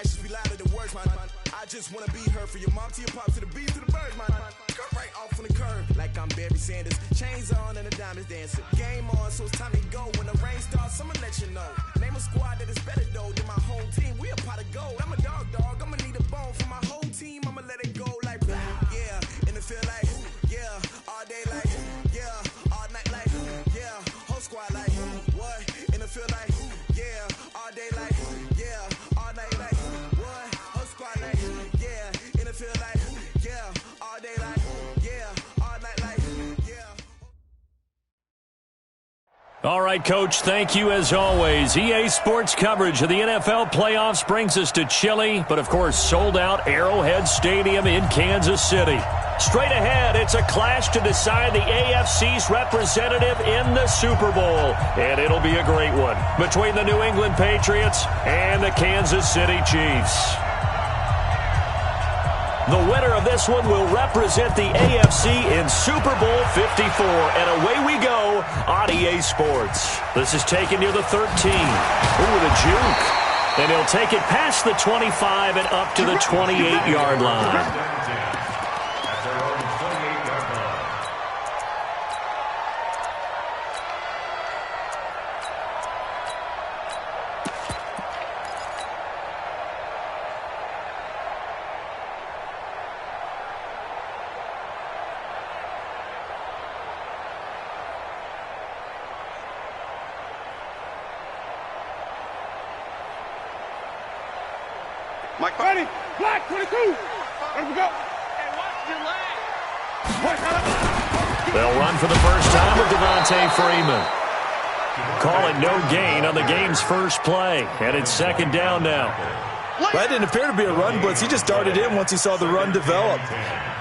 actions be louder than words, man. I just wanna be heard from your mom to your pop to the beat to the birds, man. Cut right off on the curb like I'm Barry Sanders. Chains on and the diamonds dancing. Game on, so it's time to go. When the rain starts, I'ma let you know. Name a squad that is better though than my whole team. We a pot of gold. I'm a dog. I'ma need a bone for my whole team. I'ma let it go like yeah. And it feel like yeah. All day like yeah. All night like yeah. Whole squad like what? And it feel like yeah. All day like yeah. All night like what? Whole squad like yeah. And it feel like yeah. All day like yeah. All night like yeah. All right, Coach, thank you as always. EA Sports coverage of the NFL playoffs brings us to chilly, but of course sold-out Arrowhead Stadium in Kansas City. Straight ahead, it's a clash to decide the AFC's representative in the Super Bowl, and it'll be a great one between the New England Patriots and the Kansas City Chiefs. The winner of this one will represent the AFC in Super Bowl 54. And away we go on EA Sports. This is taken near the 13. Ooh, the juke. And he'll take it past the 25 and up to the 28-yard line. Mike, ready, black 22. There we go. And watch your leg. They'll run for the first time with Devontae Freeman. Call it no gain on the game's first play. And it's second down now. That didn't appear to be a run blitz. He just darted in once he saw the run develop.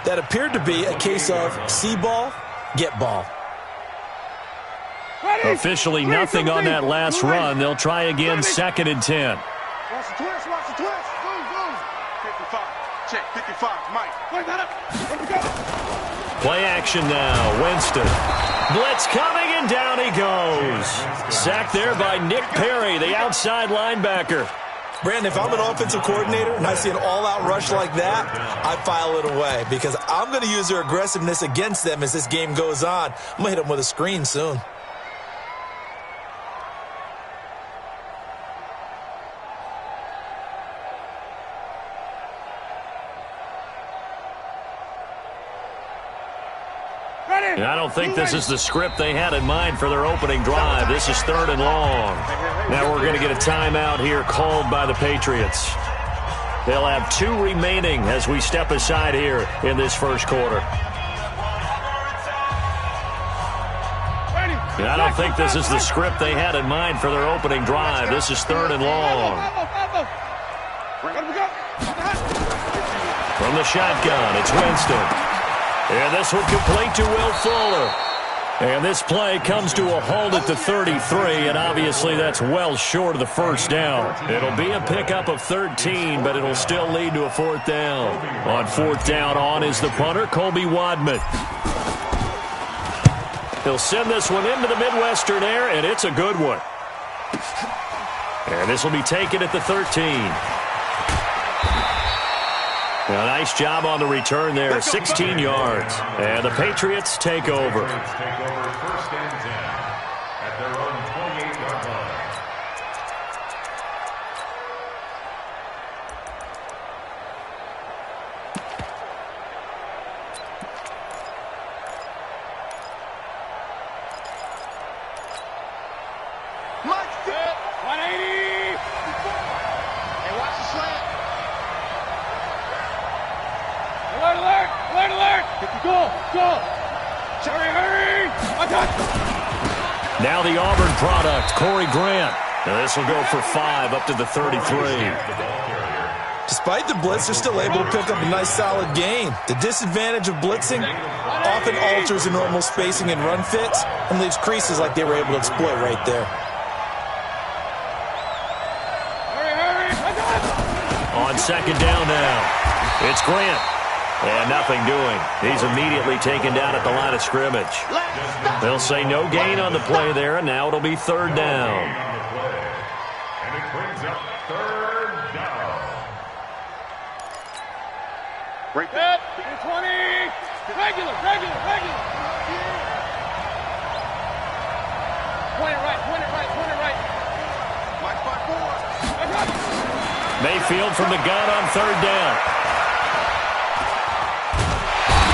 That appeared to be a case of see ball, get ball. Ready. Officially nothing on that last run. They'll try again, second and 10. Watch the twist, watch the twist. Boom. 55. Check, 55. Mike. Wait that up. Let me go. Play action now. Winston. Blitz coming, and down he goes. Sacked there by Nick Perry, the outside linebacker. Brandon, if I'm an offensive coordinator and I see an all-out rush like that, I file it away because I'm going to use their aggressiveness against them as this game goes on. I'm going to hit them with a screen soon. I don't think this is the script they had in mind for their opening drive. This is third and long. Now we're going to get a timeout here called by the Patriots. They'll have 2 remaining as we step aside here in this first quarter. I don't think this is the script they had in mind for their opening drive. This is third and long. From the shotgun, it's Winston. And this one complete to Will Fuller. And this play comes to a halt at the 33, and obviously that's well short of the first down. It'll be a pickup of 13, but it'll still lead to a fourth down. On fourth down, on is the punter, Colby Wadman. He'll send this one into the Midwestern air, and it's a good one. And this will be taken at the 13. A nice job on the return there, 16 yards. And the Patriots take over. First and 10 at their own 28-yard line. Mike's good. 180. Hey, watch the slant. Alert. Go. Hurry. Now the Auburn product, Corey Grant. Now this will go for 5 up to the 33. Despite the blitz, they're still able to pick up a nice solid gain. The disadvantage of blitzing often alters the normal spacing and run fits and leaves creases like they were able to exploit right there. On second down now, it's Grant. And nothing doing. He's immediately taken down at the line of scrimmage. They'll say no gain on the play there, and now it'll be third down. And it brings up third down. Break that. 20. Regular. Point it right. My spot forward. Mayfield from the gun on third down.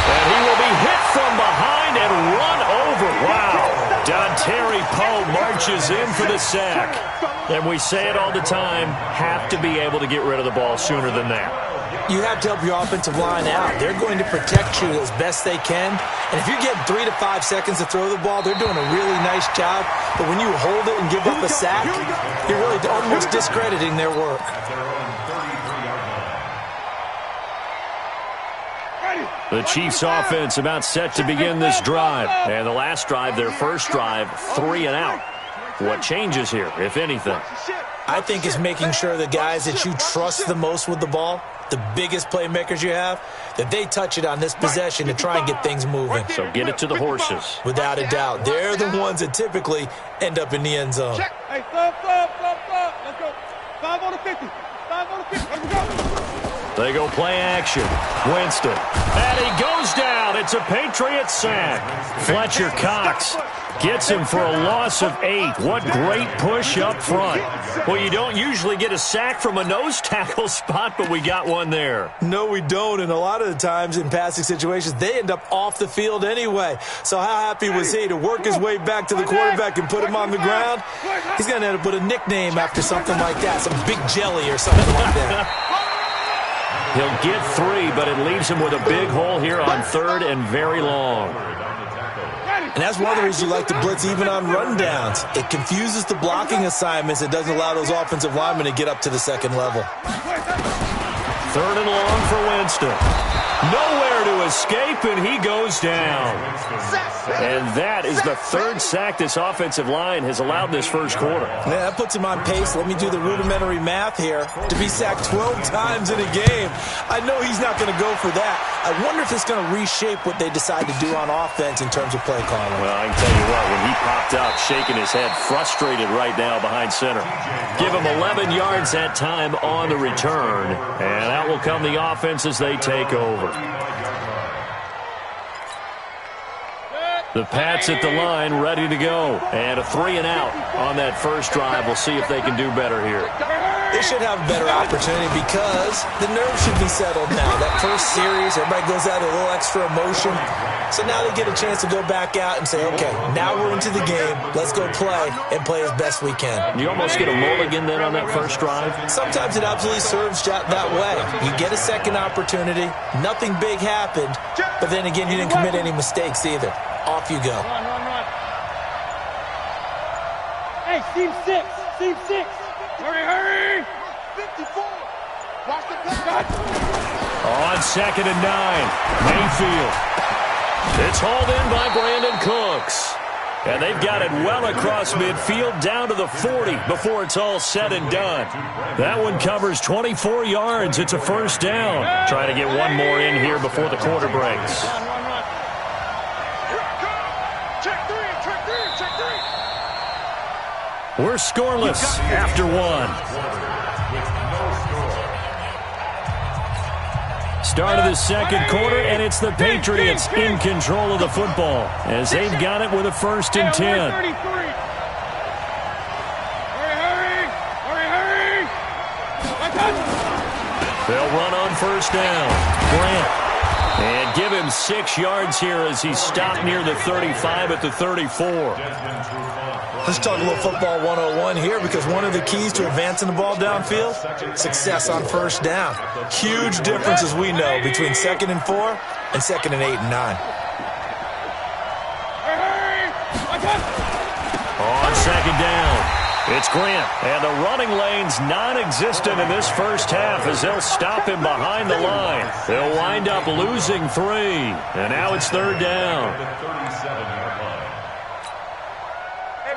And he will be hit from behind and run over. Wow. Dontari Poe marches in for the sack. And we say it all the time, have to be able to get rid of the ball sooner than that. You have to help your offensive line out. They're going to protect you as best they can. And if you're getting 3 to 5 seconds to throw the ball, they're doing a really nice job. But when you hold it and give up a sack, you're really almost discrediting their work. The Chiefs offense about set to begin this drive. And the last drive, their first drive, 3 and out. What changes here, if anything? I think it's making sure the guys that you trust the most with the ball, the biggest playmakers you have, that they touch it on this possession to try and get things moving. So get it to the horses. Without a doubt. They're the ones that typically end up in the end zone. Check. Hey, stop. Let's go. 5 on the 50. 5 on the 50. Let's go. They go play action. Winston. And he goes down. It's a Patriot sack. Fletcher Cox gets him for a loss of 8. What great push up front. Well, you don't usually get a sack from a nose tackle spot, but we got one there. No, we don't. And a lot of the times in passing situations, they end up off the field anyway. So how happy was he to work his way back to the quarterback and put him on the ground? He's going to end up with a nickname after something like that, some Big Jelly or something like that. He'll get 3, but it leaves him with a big hole here on third and very long. And that's one of the reasons you like to blitz even on rundowns. It confuses the blocking assignments. It doesn't allow those offensive linemen to get up to the second level. Third and long for Winston. Nowhere to escape, and he goes down. And that is the third sack this offensive line has allowed this first quarter. Yeah, that puts him on pace. Let me do the rudimentary math here. To be sacked 12 times in a game, I know he's not going to go for that. I wonder if it's going to reshape what they decide to do on offense in terms of play calling. Well, I can tell you what, when he popped up, shaking his head, frustrated right now behind center. Give him 11 yards that time on the return, and out will come the offense as they take over. The Pats at the line, ready to go. And a 3 and out on that first drive. We'll see if they can do better here. They should have a better opportunity because the nerves should be settled now. That first series, everybody goes out with a little extra emotion. So now they get a chance to go back out and say, okay, now we're into the game. Let's go play and play as best we can. You almost get a mulligan then on that first drive? Sometimes it absolutely serves that way. You get a second opportunity. Nothing big happened. But then again, you didn't commit any mistakes either. Off you go. Run. Hey, Team 6. Hurry. 54. Watch the pass. On 2nd and 9, Mayfield. It's hauled in by Brandon Cooks. And they've got it well across midfield down to the 40 before it's all said and done. That one covers 24 yards. It's a first down. Trying to get one more in here before the quarter breaks. Run. Check three. We're scoreless after one. Start of the second quarter, and it's the Patriots in control of the football as they've got it with a 1st and 10. Hurry. They'll run on first down. Grant. And give him 6 yards here as he's stopped near the 35 at the 34. Let's talk a little football 101 here because one of the keys to advancing the ball downfield, success on first down. Huge difference, as we know, between 2nd and 4 and 2nd and 8 and 9. On 2nd down, it's Grant. And the running lane's non-existent in this first half as they'll stop him behind the line. They'll wind up losing 3. And now it's 3rd down.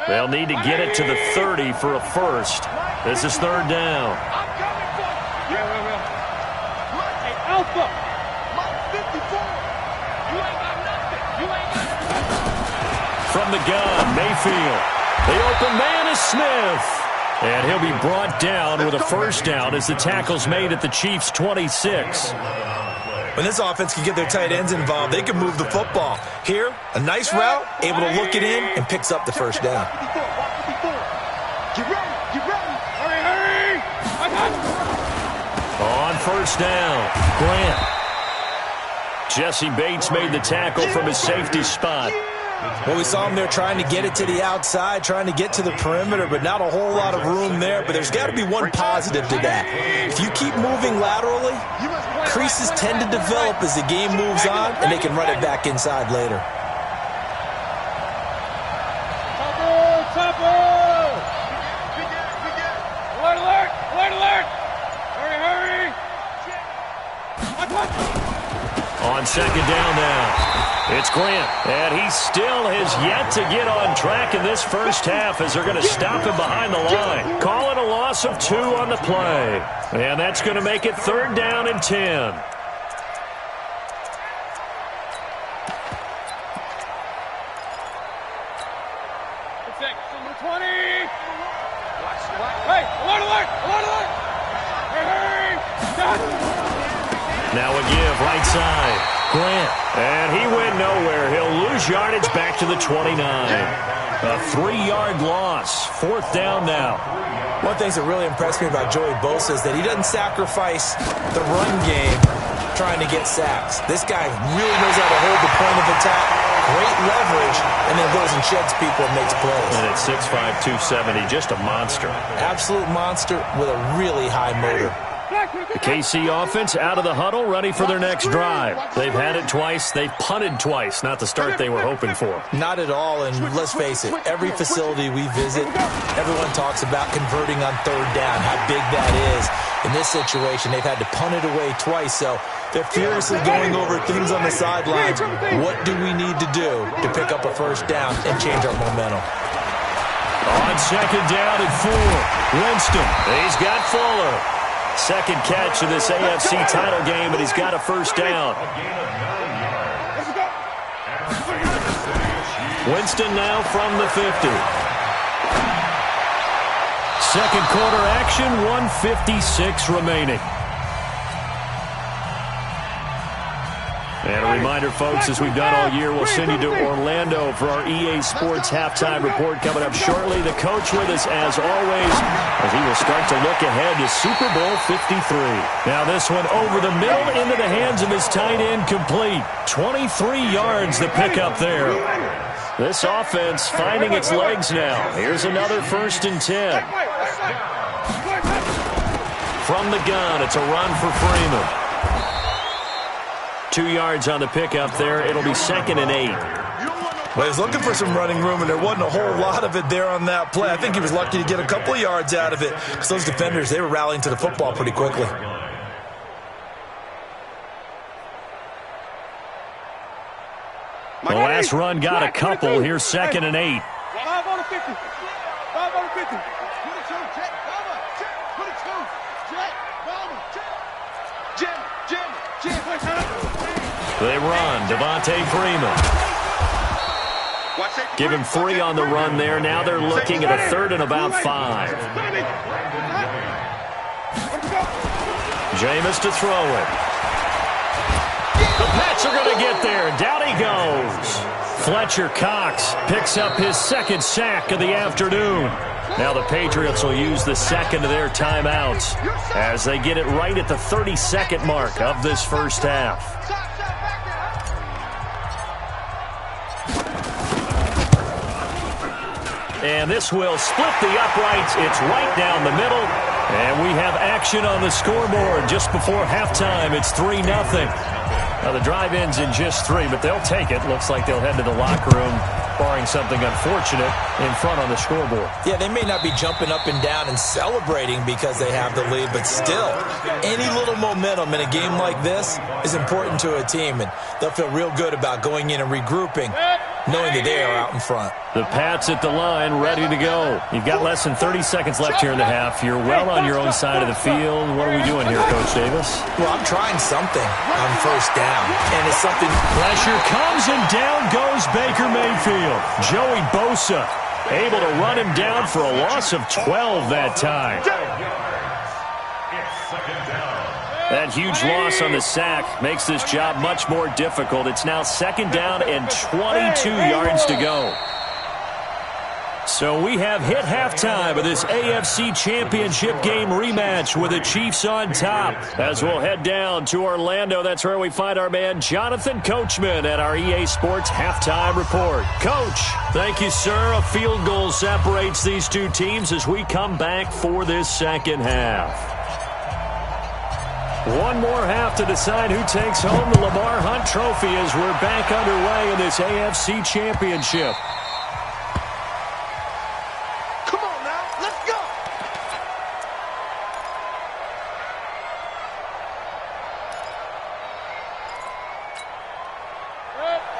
They'll need to get it to the 30 for a first. This is 3rd down. Hey, Alpha. 54. You ain't got nothing. From the gun, Mayfield. The open man is Smith. And he'll be brought down with a first down as the tackle's made at the Chiefs' 26. When this offense can get their tight ends involved, they can move the football. Here, a nice route, able to look it in, and picks up the first down. Get ready. Hurry. On first down, Grant. Jesse Bates made the tackle from his safety spot. Well, we saw him there trying to get it to the outside, trying to get to the perimeter, but not a whole lot of room there. But there's got to be one positive to that. If you keep moving laterally, creases tend to develop as the game moves on, and they can run it back inside later. Alert! Hurry! On second down now, it's Grant, and he still has yet to get on track in this first half as they're going to stop him behind the line. Call it a loss of 2 on the play, and that's going to make it 3rd down and 10. Now a give right side. Grant. And he went nowhere. He'll lose yardage back to the 29. A 3-yard loss. 4th down now. One thing that really impressed me about Joey Bosa is that he doesn't sacrifice the run game trying to get sacks. This guy really knows how to hold the point of attack, great leverage, and then goes and sheds people and makes plays. And at 6'5", 270, just a monster. Absolute monster with a really high motor. The KC offense out of the huddle, ready for their next drive. They've had it twice. They've punted twice. Not the start they were hoping for. Not at all, and let's face it, every facility we visit, everyone talks about converting on 3rd down, how big that is. In this situation, they've had to punt it away twice, so they're furiously going over things on the sidelines. What do we need to do to pick up a 1st down and change our momentum? On second down and 4, Winston. He's got Fuller. Second catch of this AFC title game, and he's got a 1st down. Winston now from the 50. Second quarter action, 1:56 remaining. And a reminder, folks, as we've done all year, we'll send you to Orlando for our EA Sports halftime report coming up shortly. The coach with us, as always, as he will start to look ahead to Super Bowl 53. Now this one over the middle into the hands of his tight end, complete. 23 yards the pickup there. This offense finding its legs now. Here's another 1st and 10. From the gun, it's a run for Freeman. 2 yards on the pickup there. It'll be 2nd and 8. Well, he was looking for some running room, and there wasn't a whole lot of it there on that play. I think he was lucky to get a couple of yards out of it because those defenders, they were rallying to the football pretty quickly. The last run got a couple. Here's 2nd and 8. 5 on the 50. 5 on the 50. 22, Jet, Bama, Jet, 22, Jet, Bama, Jet, Jim. They run. Devontae Freeman. Give him 3 on the run there. Now they're looking at a 3rd and about 5. Jameis to throw it. The Pats are going to get there. Down he goes. Fletcher Cox picks up his 2nd sack of the afternoon. Now the Patriots will use the 2nd of their timeouts as they get it right at the 32nd mark of this first half. And this will split the uprights. It's right down the middle. And we have action on the scoreboard just before halftime. It's 3-0. Now the drive ends in just 3, but they'll take it. Looks like they'll head to the locker room, barring something unfortunate, in front on the scoreboard. Yeah, they may not be jumping up and down and celebrating because they have the lead, but still, any little momentum in a game like this is important to a team, and they'll feel real good about going in and regrouping, knowing that they are out in front. The Pats at the line, ready to go. You've got less than 30 seconds left here in the half. You're well on your own side of the field. What are we doing here, Coach Davis? Well, I'm trying something on 1st down, and it's something. Pressure comes, and down goes Baker Mayfield. Joey Bosa able to run him down for a loss of 12 that time. That huge loss on the sack makes this job much more difficult. It's now 2nd down and 22 yards to go. So we have hit halftime of this AFC Championship game rematch with the Chiefs on top. As we'll head down to Orlando, that's where we find our man Jonathan Coachman at our EA Sports Halftime Report. Coach, thank you, sir. A field goal separates these two teams as we come back for this second half. One more half to decide who takes home the Lamar Hunt Trophy as we're back underway in this AFC Championship.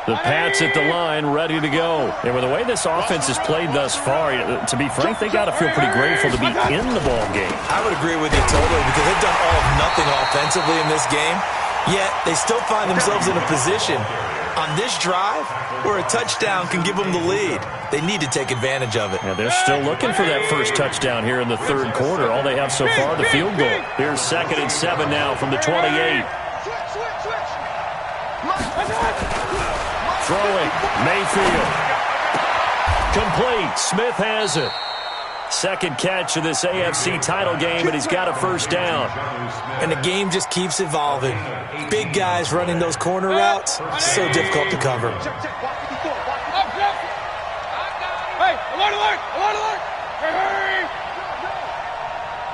The Pats at the line, ready to go. And with the way this offense has played thus far, to be frank, they got to feel pretty grateful to be in the ball game. I would agree with you totally because they've done all of nothing offensively in this game, yet they still find themselves in a position on this drive where a touchdown can give them the lead. They need to take advantage of it. Yeah, they're still looking for that first touchdown here in the third quarter. All they have so far, the field goal. Here's 2nd and 7 now from the 28. Throwing, Mayfield. Complete. Smith has it. Second catch of this AFC title game, and he's got a first down. And the game just keeps evolving. Big guys running those corner routes, so difficult to cover. Hey, alert, alert, alert, alert. Hey.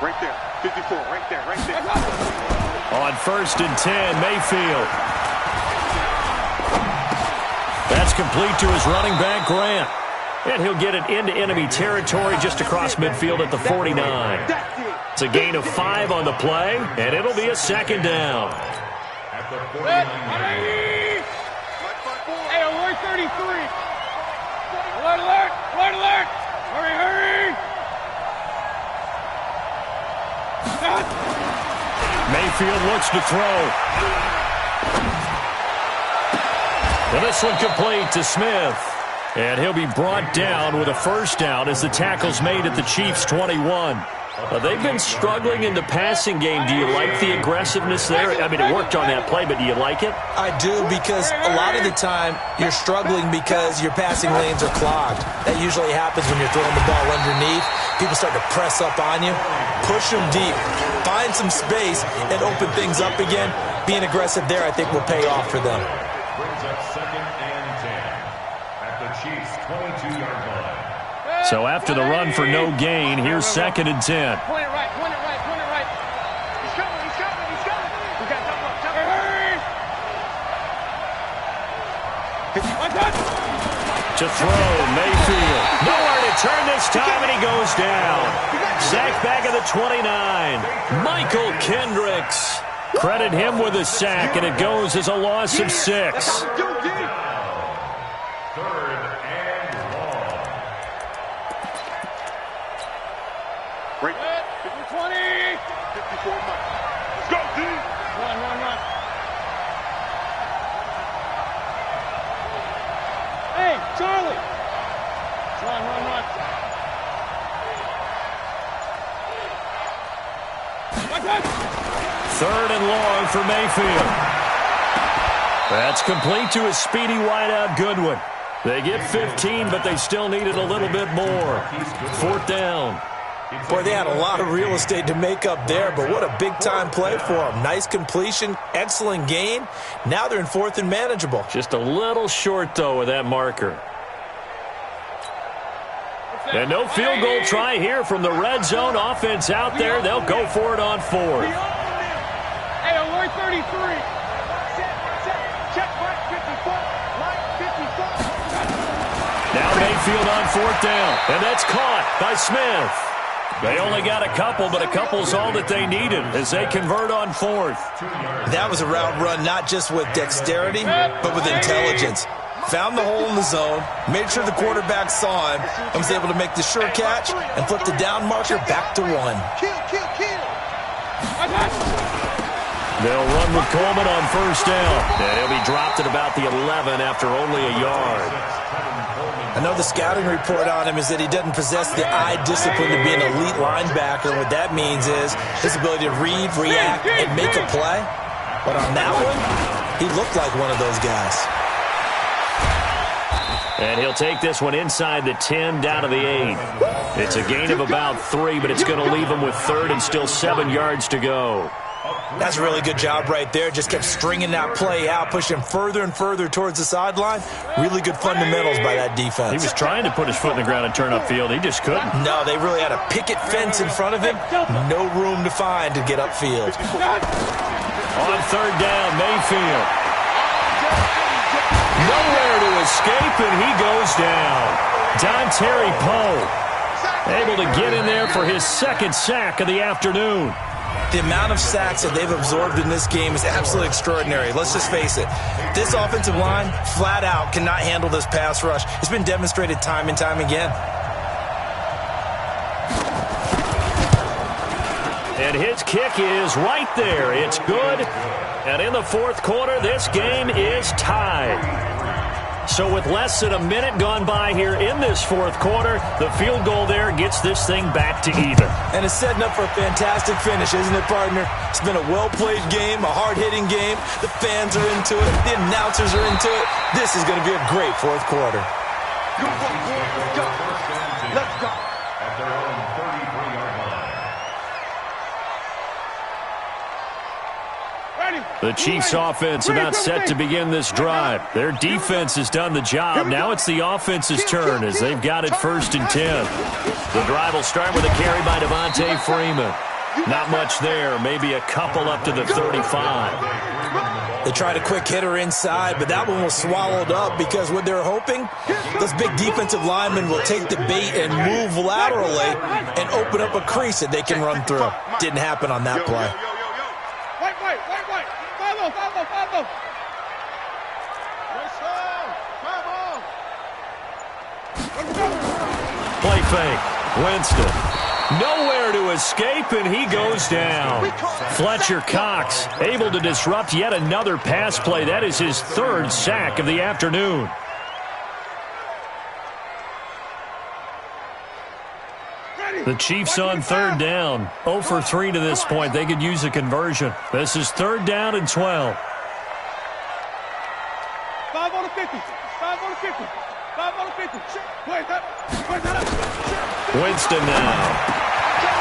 Right there, 54, right there, right there. On 1st and 10, Mayfield. That's complete to his running back, Grant. And he'll get it into enemy territory just across midfield at the 49. It's a gain of 5 on the play, and it'll be a 2nd down. At the 49. Hey, alert 33. Alert, alert, alert, alert. Hurry, hurry. Mayfield looks to throw. And this one complete to Smith. And he'll be brought down with a first down as the tackle's made at the Chiefs' 21. They've been struggling in the passing game. Do you like the aggressiveness there? I mean, it worked on that play, but do you like it? I do, because a lot of the time you're struggling because your passing lanes are clogged. That usually happens when you're throwing the ball underneath. People start to press up on you. Push them deep. Find some space and open things up again. Being aggressive there, I think, will pay off for them. Brings up 2nd and 10 at the Chiefs' 22-yard line. So after the run for no gain, here's 2nd and 10. Point it right, point it right, point it right. He's coming, he's coming, he's coming. We got to jump up, hurry. To throw, Mayfield. Nowhere to turn this time, and he goes down. Sack back at the 29. Michael Kendricks. Credit him with a sack, and it goes as a loss of 6. 3rd and long. Break. 20. 54 Mike. Let's go, D. Run. Hey, Charlie. Run. 3rd and long for Mayfield. That's complete to his speedy wideout Goodwin. They get 15, but they still needed a little bit more. 4th down. Boy, they had a lot of real estate to make up there, but what a big-time play for them. Nice completion, excellent gain. Now they're in 4th and manageable. Just a little short, though, with that marker. And no field goal try here from the red zone offense out there. They'll go for it on 4th. Hey, alert 33. Check right 54. Right 54. Now Mayfield on 4th down. And that's caught by Smith. They only got a couple, but a couple's all that they needed as they convert on 4th. That was a route run not just with dexterity, but with intelligence. Found the hole in the zone, made sure the quarterback saw him, and was able to make the sure catch and flip the down marker back to 1. Kill. They'll run with Coleman on first down. And he'll be dropped at about the 11 after only a yard. I know the scouting report on him is that he doesn't possess the eye discipline to be an elite linebacker. What that means is his ability to read, react, and make a play. But on that one, he looked like one of those guys. And he'll take this one inside the 10 down to the 8. It's a gain of about 3, but it's going to leave him with third and still 7 yards to go. That's a really good job right there. Just kept stringing that play out, pushing further and further towards the sideline. Really good fundamentals by that defense. He was trying to put his foot in the ground and turn upfield. He just couldn't. No, they really had a picket fence in front of him. No room to find to get upfield. On third down, Mayfield. Nowhere to escape, and he goes down. Dontari Poe able to get in there for his second sack of the afternoon. The amount of sacks that they've absorbed in this game is absolutely extraordinary. Let's just face it. This offensive line, flat out, cannot handle this pass rush. It's been demonstrated time and time again. And his kick is right there. It's good. And in the fourth quarter, this game is tied. So with less than a minute gone by here in this fourth quarter, the field goal there gets this thing back to even. And it's setting up for a fantastic finish, isn't it, partner? It's been a well-played game, a hard-hitting game. The fans are into it. The announcers are into it. This is going to be a great fourth quarter. Let's go. At their own 33-yard line. The Chiefs' offense about set to begin this drive. Their defense has done the job. Now it's the offense's turn as they've got it 1st and 10. The drive will start with a carry by Devontae Freeman. Not much there, maybe a couple up to the 35. They tried a quick hitter inside, but that one was swallowed up because what they're hoping, those big defensive linemen will take the bait and move laterally and open up a crease that they can run through. Didn't happen on that play. Wait. Follow. Play fake. Winston. Nowhere to escape, and he goes down. Fletcher Cox able to disrupt yet another pass play. That is his 3rd sack of the afternoon. The Chiefs on 3rd down. 0 for 3 to this point. They could use a conversion. This is 3rd down and 12. 5 on the 50. 5 on the 50. 5 on the 50. Play that up. Winston now.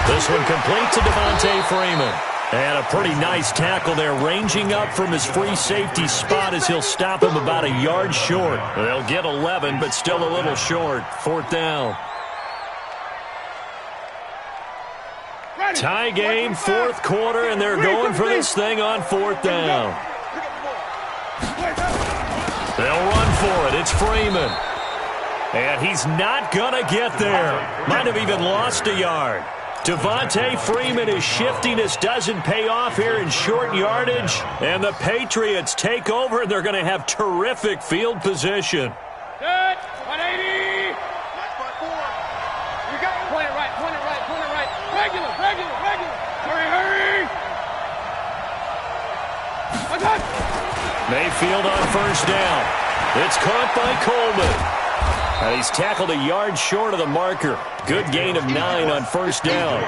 This one complete to Devontae Freeman. And a pretty nice tackle there, ranging up from his free safety spot as he'll stop him about a yard short. They'll get 11, but still a little short. 4th down. Tie game, 4th quarter, and they're going for this thing on 4th down. They'll run for it. It's Freeman. And he's not going to get there. Might have even lost a yard. Devontae Freeman is shifting. This doesn't pay off here in short yardage. And the Patriots take over, and they're going to have terrific field position. Good. 180. You got it. Point it right. Regular. Hurry. Mayfield on 1st down. It's caught by Coleman. And he's tackled a yard short of the marker. Good gain of 9 on 1st down.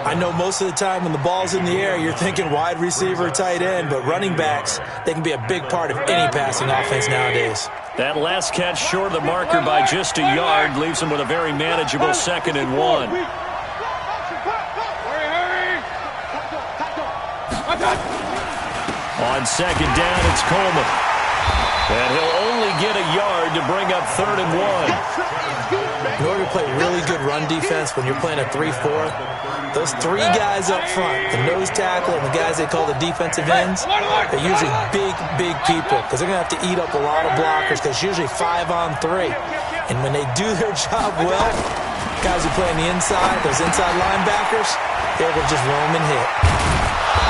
I know most of the time when the ball's in the air, you're thinking wide receiver, tight end, but running backs, they can be a big part of any passing offense nowadays. That last catch short of the marker by just a yard leaves him with a very manageable 2nd and 1. On 2nd down, it's Coleman. And he'll only get a yard to bring up 3rd and 1. In order to play really good run defense when you're playing a 3-4, those 3 guys up front, the nose tackle and the guys they call the defensive ends, they're usually big people because they're going to have to eat up a lot of blockers because it's usually 5 on 3. And when they do their job well, guys who play on the inside, those inside linebackers, they're able to just roam and hit.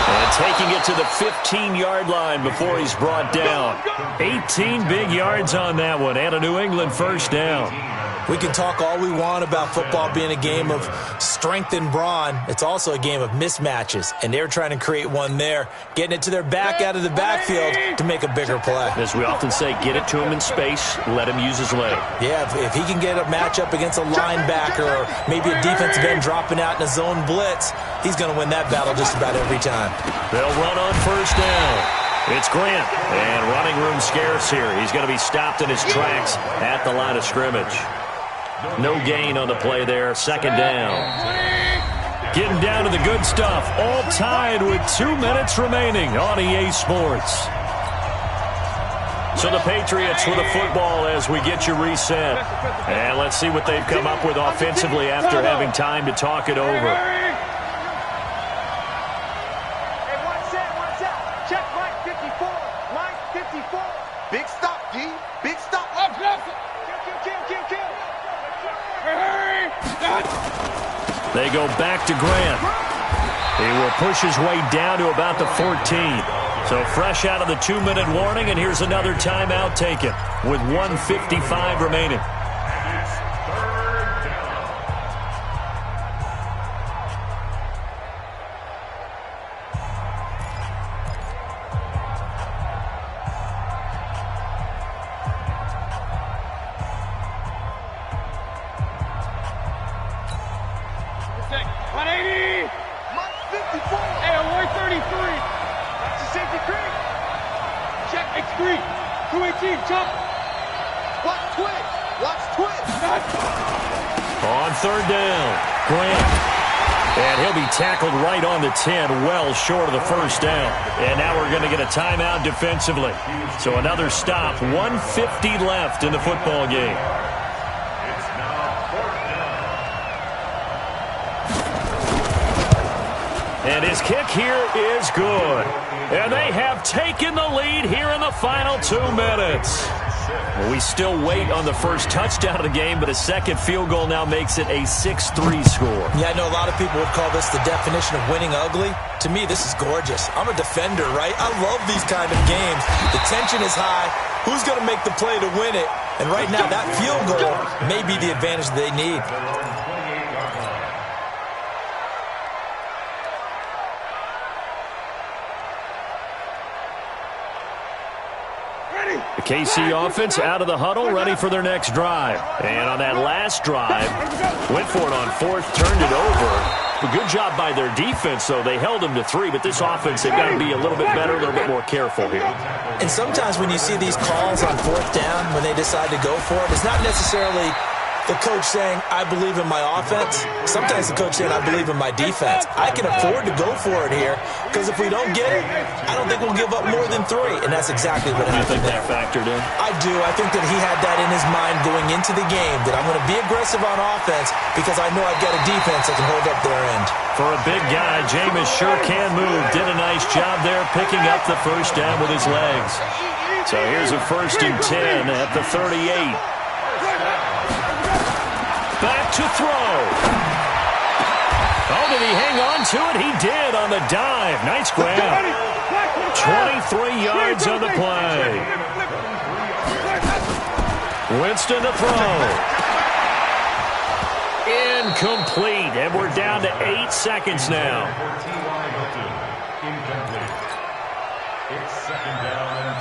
And taking it to the 15-yard line before he's brought down. 18 big yards on that one, and a New England 1st down. We can talk all we want about football being a game of strength and brawn. It's also a game of mismatches, and they're trying to create one there, getting it to their back out of the backfield to make a bigger play. As we often say, get it to him in space, let him use his leg. Yeah, if he can get a matchup against a linebacker or maybe a defensive end dropping out in a zone blitz, he's going to win that battle just about every time. They'll run on first down. It's Grant, and running room scarce here. He's going to be stopped in his tracks at the line of scrimmage. No gain on the play there. Second down. Getting down to the good stuff. All tied with 2 minutes remaining on EA Sports. So the Patriots with the football as we get you reset. And let's see what they've come up with offensively after having time to talk it over. Big stop, D. Big stop. They go back to Grant. He will push his way down to about the 14. So fresh out of the 2-minute warning, and here's another timeout taken with 1:55 remaining. On third down, Grant. And he'll be tackled right on the 10, well short of the first down. And now we're going to get a timeout defensively. So another stop, 1:50 left in the football game. It's now fourth down. And his kick here is good. And they have taken the lead here in the final 2 minutes. Well, we still wait on the first touchdown of the game, but a second field goal now makes it a 6-3 score. Yeah, I know a lot of people would call this the definition of winning ugly. To me, this is gorgeous. I'm a defender, right? I love these kind of games. The tension is high. Who's going to make the play to win it? And right now, that field goal may be the advantage they need. The KC offense out of the huddle, ready for their next drive. And on that last drive, went for it on fourth, turned it over. A good job by their defense, though. They held them to 3, but this offense, they've got to be a little bit better, a little bit more careful here. And sometimes when you see these calls on fourth down, when they decide to go for it, it's not necessarily the coach saying, I believe in my offense. Sometimes the coach saying, I believe in my defense. I can afford to go for it here, because if we don't get it, I don't think we'll give up more than 3. And that's exactly what happened. Do you think that factored in? I do. I think that he had that in his mind going into the game, that I'm going to be aggressive on offense because I know I've got a defense that can hold up their end. For a big guy, Jameis sure can move. Did a nice job there picking up the first down with his legs. So here's a 1st and 10 at the 38. Back to throw. Oh, did he hang on to it? He did on the dive. Nice grab. 23 yards on the play. Winston to throw. Incomplete. And we're down to 8 seconds now. Incomplete. It's second down and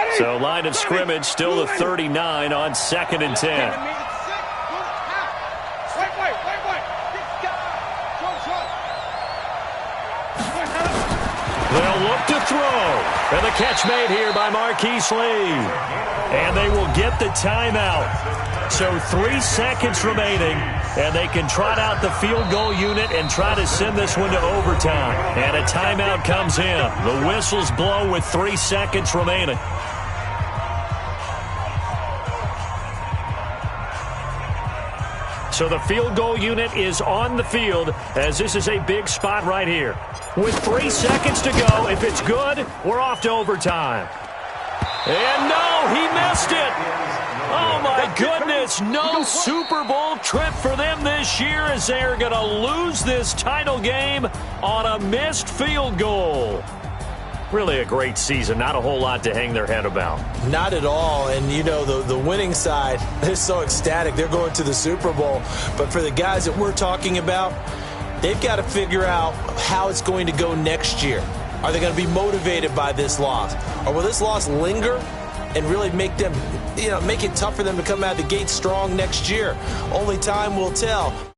10. So line of scrimmage still the 39 on 2nd and 10. They'll look to throw. And the catch made here by Marquise Lee. And they will get the timeout. So 3 seconds remaining, and they can trot out the field goal unit and try to send this one to overtime. And a timeout comes in. The whistles blow with 3 seconds remaining. So the field goal unit is on the field as this is a big spot right here. With 3 seconds to go, if it's good, we're off to overtime. And no, he missed it. Oh, my goodness. No Super Bowl trip for them this year as they are going to lose this title game on a missed field goal. Really a great season. Not a whole lot to hang their head about. Not at all. And, you know, the winning side, they're so ecstatic. They're going to the Super Bowl. But for the guys that we're talking about, they've got to figure out how it's going to go next year. Are they going to be motivated by this loss? Or will this loss linger and really make them, make it tough for them to come out of the gate strong next year? Only time will tell.